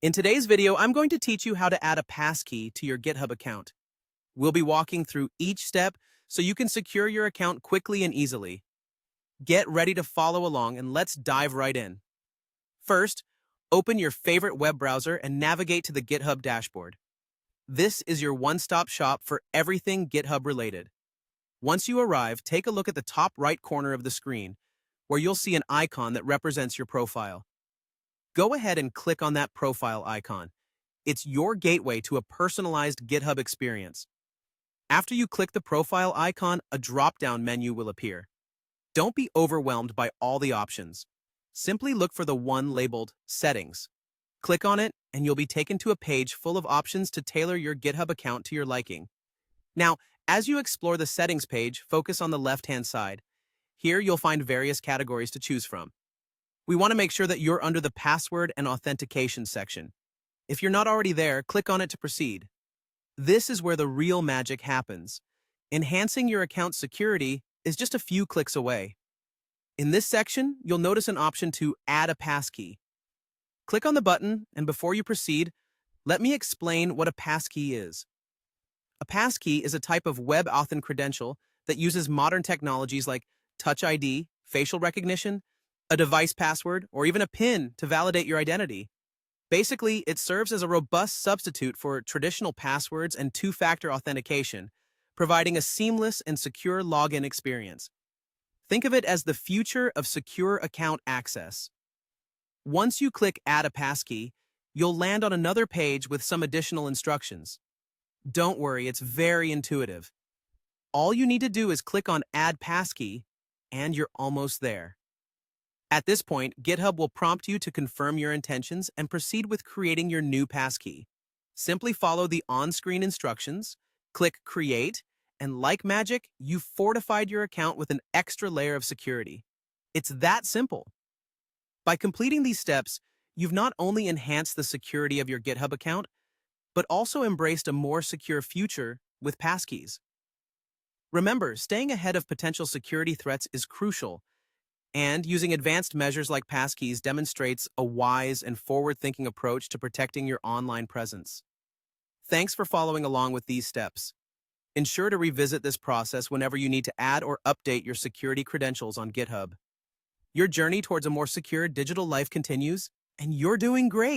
In today's video, I'm going to teach you how to add a passkey to your GitHub account. We'll be walking through each step so you can secure your account quickly and easily. Get ready to follow along and let's dive right in. First, open your favorite web browser and navigate to the GitHub dashboard. This is your one-stop shop for everything GitHub related. Once you arrive, take a look at the top right corner of the screen, where you'll see an icon that represents your profile. Go ahead and click on that profile icon. It's your gateway to a personalized GitHub experience. After you click the profile icon, a drop-down menu will appear. Don't be overwhelmed by all the options. Simply look for the one labeled Settings. Click on it, and you'll be taken to a page full of options to tailor your GitHub account to your liking. Now, as you explore the Settings page, focus on the left-hand side. Here, you'll find various categories to choose from. We want to make sure that you're under the password and authentication section. If you're not already there, click on it to proceed. This is where the real magic happens. Enhancing your account's security is just a few clicks away. In this section, you'll notice an option to add a passkey. Click on the button, and before you proceed, let me explain what a passkey is. A passkey is a type of web authent credential that uses modern technologies like Touch ID, facial recognition, a device password, or even a PIN to validate your identity. Basically, it serves as a robust substitute for traditional passwords and two-factor authentication, providing a seamless and secure login experience. Think of it as the future of secure account access. Once you click Add a Passkey, you'll land on another page with some additional instructions. Don't worry, it's very intuitive. All you need to do is click on Add Passkey, and you're almost there. At this point, GitHub will prompt you to confirm your intentions and proceed with creating your new passkey. Simply follow the on-screen instructions, click Create, and like magic, you've fortified your account with an extra layer of security. It's that simple. By completing these steps, you've not only enhanced the security of your GitHub account, but also embraced a more secure future with passkeys. Remember, staying ahead of potential security threats is crucial, and using advanced measures like passkeys demonstrates a wise and forward-thinking approach to protecting your online presence. Thanks for following along with these steps. Ensure to revisit this process whenever you need to add or update your security credentials on GitHub. Your journey towards a more secure digital life continues, and you're doing great!